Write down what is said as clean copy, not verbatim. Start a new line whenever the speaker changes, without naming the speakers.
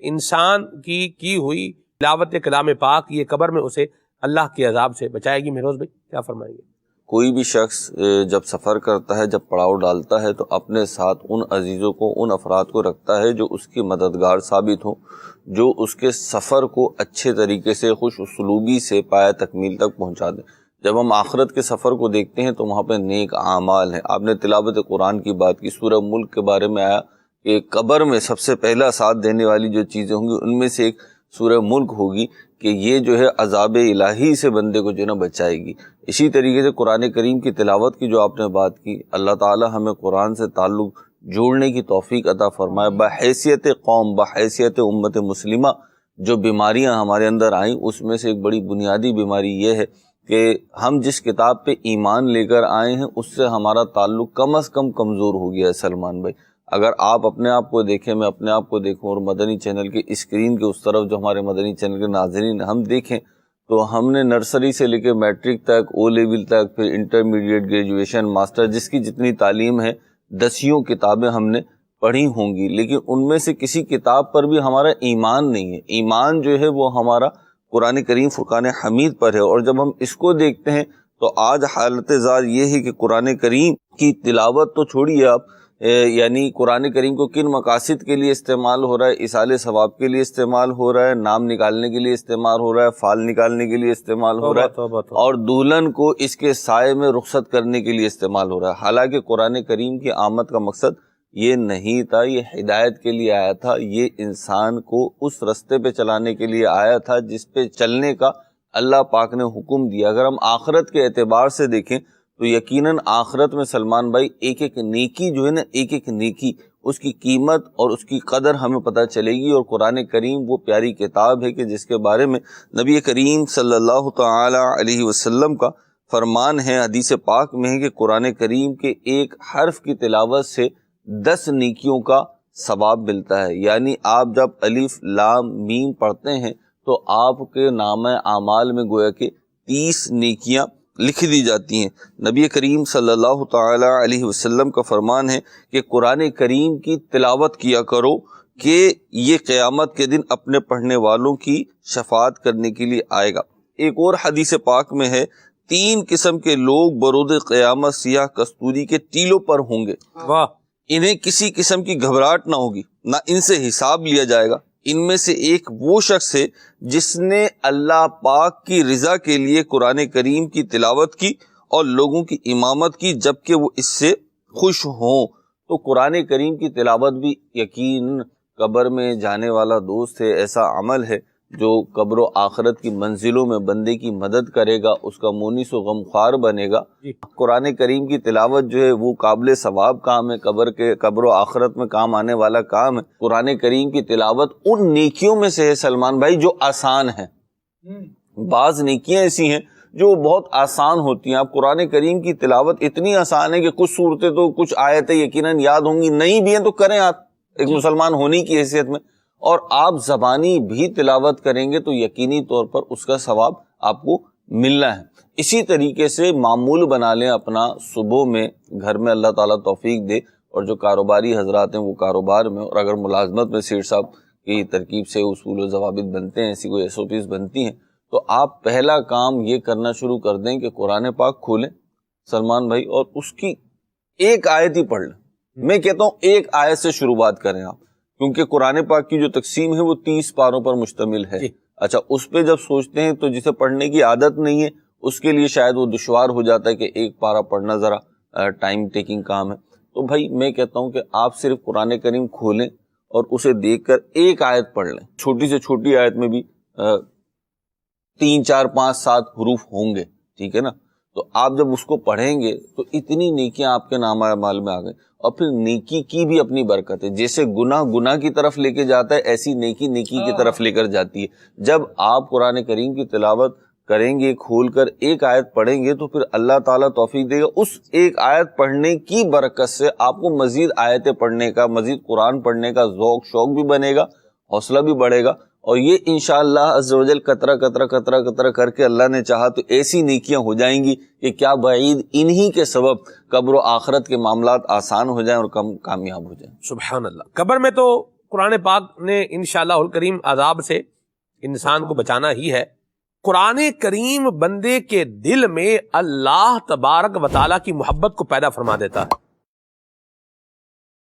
انسان کی ہوئی تلاوت کلام پاک یہ قبر میں اسے اللہ کے عذاب سے بچائے گی۔ مہروز بھائی کیا فرمائیں گے؟
کوئی بھی شخص جب سفر کرتا ہے، جب پڑاؤ ڈالتا ہے، تو اپنے ساتھ ان عزیزوں کو، ان افراد کو رکھتا ہے جو اس کی مددگار ثابت ہوں، جو اس کے سفر کو اچھے طریقے سے، خوش اسلوبی سے پایہ تکمیل تک پہنچا دیں۔ جب ہم آخرت کے سفر کو دیکھتے ہیں تو وہاں پہ نیک اعمال ہیں۔ آپ نے تلاوت قرآن کی بات کی، سورہ ملک کے بارے میں آیا کہ قبر میں سب سے پہلا ساتھ دینے والی جو چیزیں ہوں گی ان میں سے ایک سورہ ملک ہوگی کہ یہ جو ہے عذاب الہی سے بندے کو جو ہے نا بچائے گی۔ اسی طریقے سے قرآن کریم کی تلاوت کی جو آپ نے بات کی، اللہ تعالی ہمیں قرآن سے تعلق جوڑنے کی توفیق عطا فرمائے۔ بحیثیت قوم، بحیثیت امت مسلمہ جو بیماریاں ہمارے اندر آئیں اس میں سے ایک بڑی بنیادی بیماری یہ ہے کہ ہم جس کتاب پہ ایمان لے کر آئے ہیں اس سے ہمارا تعلق کم از کم کمزور ہو گیا ہے۔ سلمان بھائی اگر آپ اپنے آپ کو دیکھیں، میں اپنے آپ کو دیکھوں، اور مدنی چینل کی اسکرین کے اس طرف جو ہمارے مدنی چینل کے ناظرین ہم دیکھیں، تو ہم نے نرسری سے لے کے میٹرک تک، او لیول تک، پھر انٹرمیڈیٹ، گریجویشن، ماسٹر، جس کی جتنی تعلیم ہے 10 کتابیں ہم نے پڑھی ہوں گی، لیکن ان میں سے کسی کتاب پر بھی ہمارا ایمان نہیں ہے۔ ایمان جو ہے وہ ہمارا قرآن کریم فرقان حمید پر ہے۔ اور جب ہم اس کو دیکھتے ہیں تو آج حالت زار یہ ہے کہ قرآن کریم کی تلاوت تو چھوڑیے آپ، یعنی قرآن کریم کو کن مقاصد کے لیے استعمال ہو رہا ہے؟ ایصال ثواب کے لیے استعمال ہو رہا ہے، نام نکالنے کے لیے استعمال ہو رہا ہے، فال نکالنے کے لیے استعمال ہو رہا ہے، اور دلہن کو اس کے سائے میں رخصت کرنے کے لیے استعمال ہو رہا ہے۔ حالانکہ قرآن کریم کی آمد کا مقصد یہ نہیں تھا، یہ ہدایت کے لیے آیا تھا، یہ انسان کو اس رستے پہ چلانے کے لیے آیا تھا جس پہ چلنے کا اللہ پاک نے حکم دیا۔ اگر ہم آخرت کے اعتبار سے دیکھیں تو یقیناً آخرت میں سلمان بھائی ایک ایک نیکی جو ہے نا، ایک ایک نیکی، اس کی قیمت اور اس کی قدر ہمیں پتہ چلے گی۔ اور قرآن کریم وہ پیاری کتاب ہے کہ جس کے بارے میں نبی کریم صلی اللہ تعالی علیہ وسلم کا فرمان ہے، حدیث پاک میں ہے کہ قرآن کریم کے ایک حرف کی تلاوت سے 10 نیکیوں کا ثواب ملتا ہے۔ یعنی آپ جب الف لام میم پڑھتے ہیں تو آپ کے نامہ اعمال میں گویا کہ 30 نیکیاں لکھ دی جاتی ہیں۔ نبی کریم صلی اللہ تعالی علیہ وسلم کا فرمان ہے کہ قرآن کریم کی تلاوت کیا کرو کہ یہ قیامت کے دن اپنے پڑھنے والوں کی شفاعت کرنے کے لیے آئے گا۔ ایک اور حدیث پاک میں ہے 3 قسم کے لوگ برود قیامت سیاہ کستوری کے ٹیلوں پر ہوں گے۔
واہ!
انہیں کسی قسم کی گھبراہٹ نہ ہوگی، نہ ان سے حساب لیا جائے گا۔ ان میں سے ایک وہ شخص ہے جس نے اللہ پاک کی رضا کے لیے قرآن کریم کی تلاوت کی اور لوگوں کی امامت کی جبکہ وہ اس سے خوش ہوں۔ تو قرآن کریم کی تلاوت بھی یقین قبر میں جانے والا دوست ہے، ایسا عمل ہے جو قبر و آخرت کی منزلوں میں بندے کی مدد کرے گا، اس کا مونس و غمخوار بنے گا۔ قرآن کریم کی تلاوت جو ہے وہ قابل ثواب کام ہے، قبر و آخرت میں کام آنے والا کام ہے۔ قرآن کریم کی تلاوت ان نیکیوں میں سے ہے سلمان بھائی جو آسان ہیں۔ بعض نیکیاں ایسی ہیں جو بہت آسان ہوتی ہیں۔ آپ قرآن کریم کی تلاوت اتنی آسان ہے کہ کچھ صورتیں تو، کچھ آیتیں یقیناً یاد ہوں گی، نہیں بھی ہیں تو کریں آپ ایک مسلمان ہونے کی حیثیت میں، اور آپ زبانی بھی تلاوت کریں گے تو یقینی طور پر اس کا ثواب آپ کو ملنا ہے۔ اسی طریقے سے معمول بنا لیں اپنا، صبح میں گھر میں اللہ تعالیٰ توفیق دے، اور جو کاروباری حضرات ہیں وہ کاروبار میں، اور اگر ملازمت میں سیٹ صاحب کی ترکیب سے اصول و ضوابط بنتے ہیں، ایسی کوئی SOPs بنتی ہیں، تو آپ پہلا کام یہ کرنا شروع کر دیں کہ قرآن پاک کھولیں سلمان بھائی، اور اس کی ایک آیت ہی پڑھ لیں۔ میں کہتا ہوں ایک آیت سے شروعات کریں آپ، کیونکہ قرآن پاک کی جو تقسیم ہے وہ 30 پاروں پر مشتمل ہے۔ اچھا، اس پہ جب سوچتے ہیں تو جسے پڑھنے کی عادت نہیں ہے اس کے لیے شاید وہ دشوار ہو جاتا ہے کہ ایک پارہ پڑھنا ذرا ٹائم ٹیکنگ کام ہے۔ تو بھائی میں کہتا ہوں کہ آپ صرف قرآن کریم کھولیں اور اسے دیکھ کر ایک آیت پڑھ لیں۔ چھوٹی سے چھوٹی آیت میں بھی 3 4 5 7 حروف ہوں گے، ٹھیک ہے نا؟ تو آپ جب اس کو پڑھیں گے تو اتنی نیکیاں آپ کے نامہ اعمال میں آ گئیں۔ اور پھر نیکی کی بھی اپنی برکت ہے، جیسے گناہ کی طرف لے کے جاتا ہے ایسی نیکی کی طرف لے کر جاتی ہے۔ جب آپ قرآن کریم کی تلاوت کریں گے، کھول کر ایک آیت پڑھیں گے تو پھر اللہ تعالیٰ توفیق دے گا، اس ایک آیت پڑھنے کی برکت سے آپ کو مزید آیتیں پڑھنے کا، مزید قرآن پڑھنے کا ذوق شوق بھی بنے گا، حوصلہ بھی بڑھے گا، اور یہ انشاءاللہ عز و جل قطرہ قطرہ قطرہ قطرہ کر کے اللہ نے چاہا تو ایسی نیکیاں ہو جائیں گی کہ کیا بعید انہی کے سبب قبر و آخرت کے معاملات آسان ہو جائیں اور کم کامیاب ہو جائیں۔
سبحان اللہ۔ قبر میں تو قرآن پاک نے انشاءاللہ الکریم عذاب سے انسان کو بچانا ہی ہے۔ قرآن کریم بندے کے دل میں اللہ تبارک و تعالیٰ کی محبت کو پیدا فرما دیتا ہے۔